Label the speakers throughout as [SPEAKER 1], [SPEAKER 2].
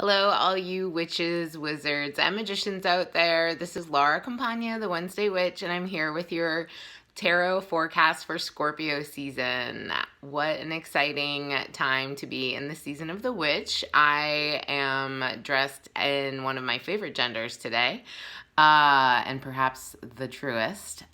[SPEAKER 1] Hello, all you witches, wizards, and magicians out there. This is Laura Campagna, the Wednesday Witch, and I'm here with your tarot forecast for Scorpio season. What an exciting time to be in the season of the witch. I am dressed in one of my favorite genders today, and perhaps the truest.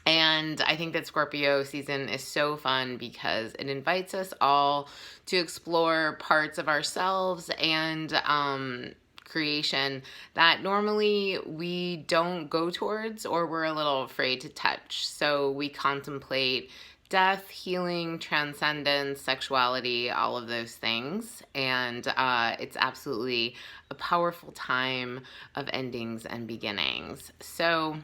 [SPEAKER 1] And I think that Scorpio season is so fun because it invites us all to explore parts of ourselves and creation that normally we don't go towards or we're a little afraid to touch. So we contemplate death, healing, transcendence, sexuality, all of those things. And it's absolutely a powerful time of endings and beginnings. So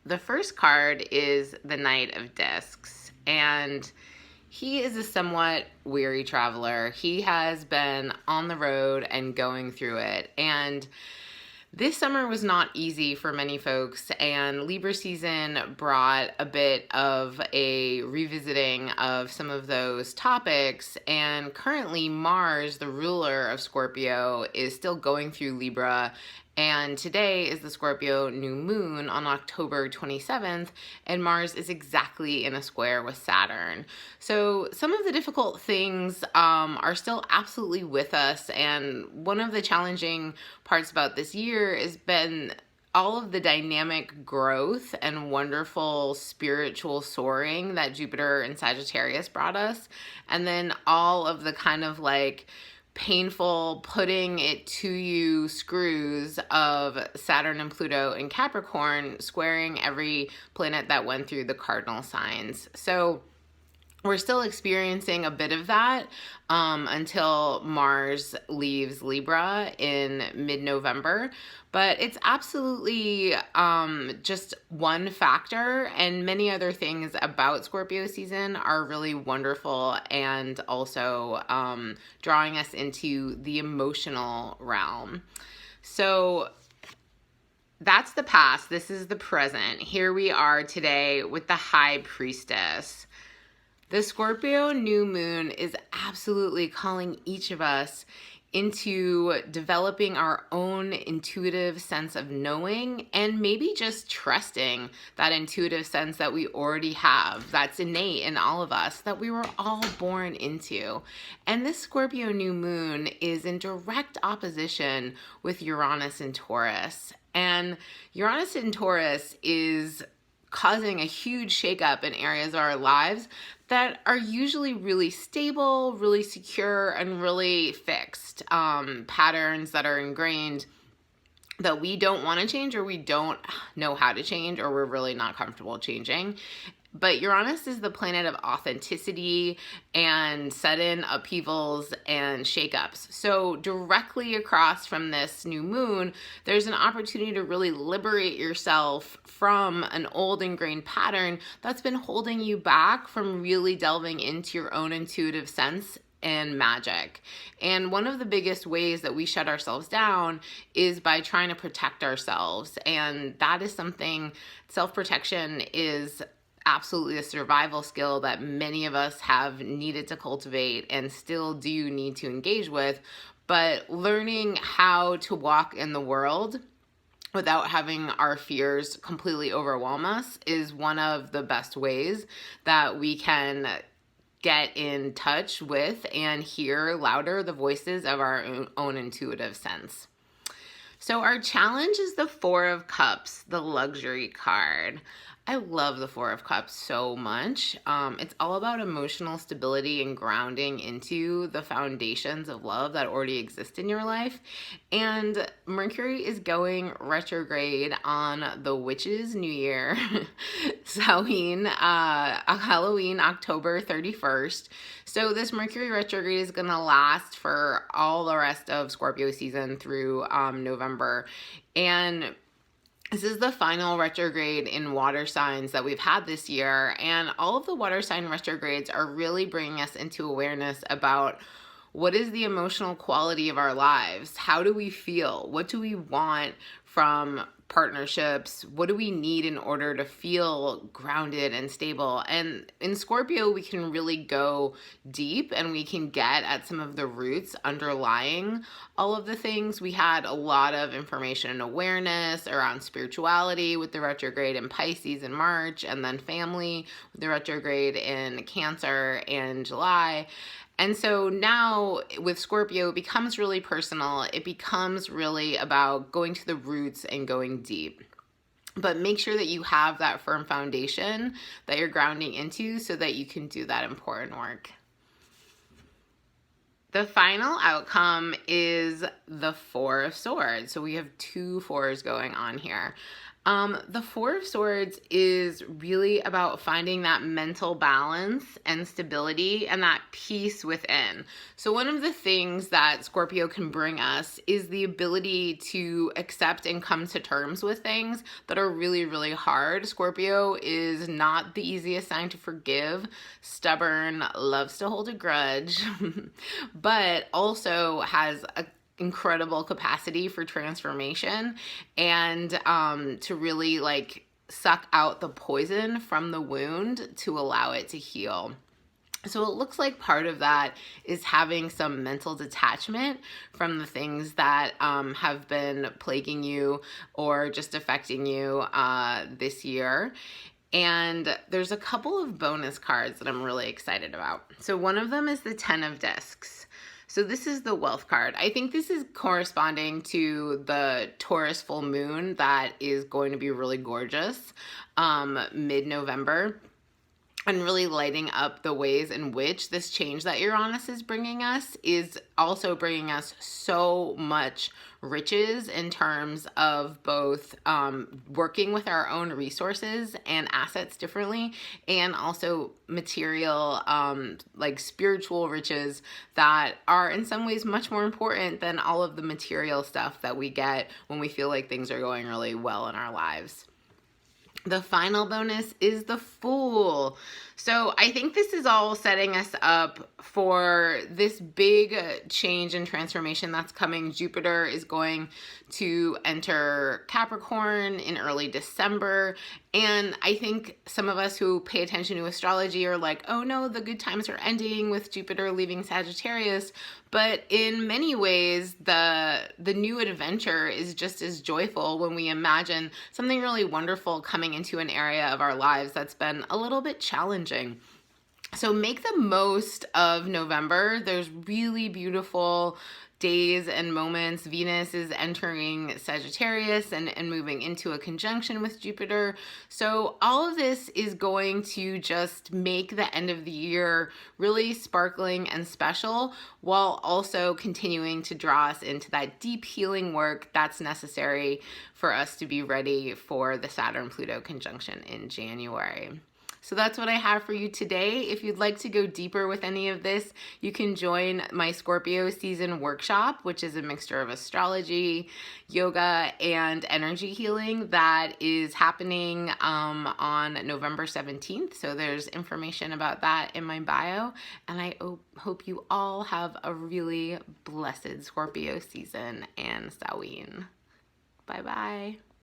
[SPEAKER 1] the first card is the Knight of Discs, and he is a somewhat weary traveler. He has been on the road and going through it, and this summer was not easy for many folks, and Libra season brought a bit of a revisiting of some of those topics, and currently Mars, the ruler of Scorpio, is still going through Libra, and today is the Scorpio new moon on October 27th, and Mars is exactly in a square with Saturn. So some of the difficult things are still absolutely with us, and one of the challenging parts about this year has been all of the dynamic growth and wonderful spiritual soaring that Jupiter and Sagittarius brought us, and then all of the kind of like painful putting it to you screws of Saturn and Pluto in Capricorn squaring every planet that went through the cardinal signs. So we're still experiencing a bit of that until Mars leaves Libra in mid-November. But it's absolutely just one factor, and many other things about Scorpio season are really wonderful and also drawing us into the emotional realm. So that's the past. This is the present. Here we are today with the High Priestess. The Scorpio new moon is absolutely calling each of us into developing our own intuitive sense of knowing and maybe just trusting that intuitive sense that we already have, that's innate in all of us, that we were all born into. And this Scorpio new moon is in direct opposition with Uranus and Taurus. And Uranus and Taurus is causing a huge shakeup in areas of our lives that are usually really stable, really secure, and really fixed. Patterns that are ingrained that we don't want to change, or we don't know how to change, or we're really not comfortable changing. But Uranus is the planet of authenticity and sudden upheavals and shakeups. So directly across from this new moon, there's an opportunity to really liberate yourself from an old ingrained pattern that's been holding you back from really delving into your own intuitive sense and magic. And one of the biggest ways that we shut ourselves down is by trying to protect ourselves. And that is something, self-protection is absolutely a survival skill that many of us have needed to cultivate and still do need to engage with. But learning how to walk in the world without having our fears completely overwhelm us is one of the best ways that we can get in touch with and hear louder the voices of our own intuitive sense. So our challenge is the Four of Cups, the luxury card. I love the Four of Cups so much. It's all about emotional stability and grounding into the foundations of love that already exist in your life. And Mercury is going retrograde on the Witch's New Year, Halloween, October 31st. So this Mercury retrograde is going to last for all the rest of Scorpio season through November. And this is the final retrograde in water signs that we've had this year, and all of the water sign retrogrades are really bringing us into awareness about what is the emotional quality of our lives? How do we feel? What do we want from partnerships? What do we need in order to feel grounded and stable? And in Scorpio, we can really go deep and we can get at some of the roots underlying all of the things. We had a lot of information and awareness around spirituality with the retrograde in Pisces in March, and then family with the retrograde in Cancer in July. And so now with Scorpio, it becomes really personal. It becomes really about going to the roots and going deep. But make sure that you have that firm foundation that you're grounding into so that you can do that important work. The final outcome is the Four of Swords. So we have two fours going on here. The Four of Swords is really about finding that mental balance and stability and that peace within. So one of the things that Scorpio can bring us is the ability to accept and come to terms with things that are really, really hard. Scorpio is not the easiest sign to forgive, stubborn, loves to hold a grudge, but also has a incredible capacity for transformation and to really like suck out the poison from the wound to allow it to heal. So it looks like part of that is having some mental detachment from the things that have been plaguing you or just affecting you this year. And there's a couple of bonus cards that I'm really excited about. So one of them is the 10 of Discs. So this is the wealth card. I think this is corresponding to the Taurus full moon that is going to be really gorgeous mid-November, and really lighting up the ways in which this change that Uranus is bringing us is also bringing us so much riches in terms of both working with our own resources and assets differently, and also material, like spiritual riches that are in some ways much more important than all of the material stuff that we get when we feel like things are going really well in our lives. The final bonus is the Fool. So I think this is all setting us up for this big change and transformation that's coming. Jupiter is going to enter Capricorn in early December. And I think some of us who pay attention to astrology are like, oh no, the good times are ending with Jupiter leaving Sagittarius. But in many ways, the new adventure is just as joyful when we imagine something really wonderful coming into an area of our lives that's been a little bit challenging. So make the most of November. There's really beautiful days and moments. Venus is entering Sagittarius and moving into a conjunction with Jupiter. So all of this is going to just make the end of the year really sparkling and special, while also continuing to draw us into that deep healing work that's necessary for us to be ready for the Saturn-Pluto conjunction in January. So that's what I have for you today. If you'd like to go deeper with any of this, you can join my Scorpio season workshop, which is a mixture of astrology, yoga, and energy healing that is happening on November 17th. So there's information about that in my bio. And I hope you all have a really blessed Scorpio season and Samhain. Bye-bye.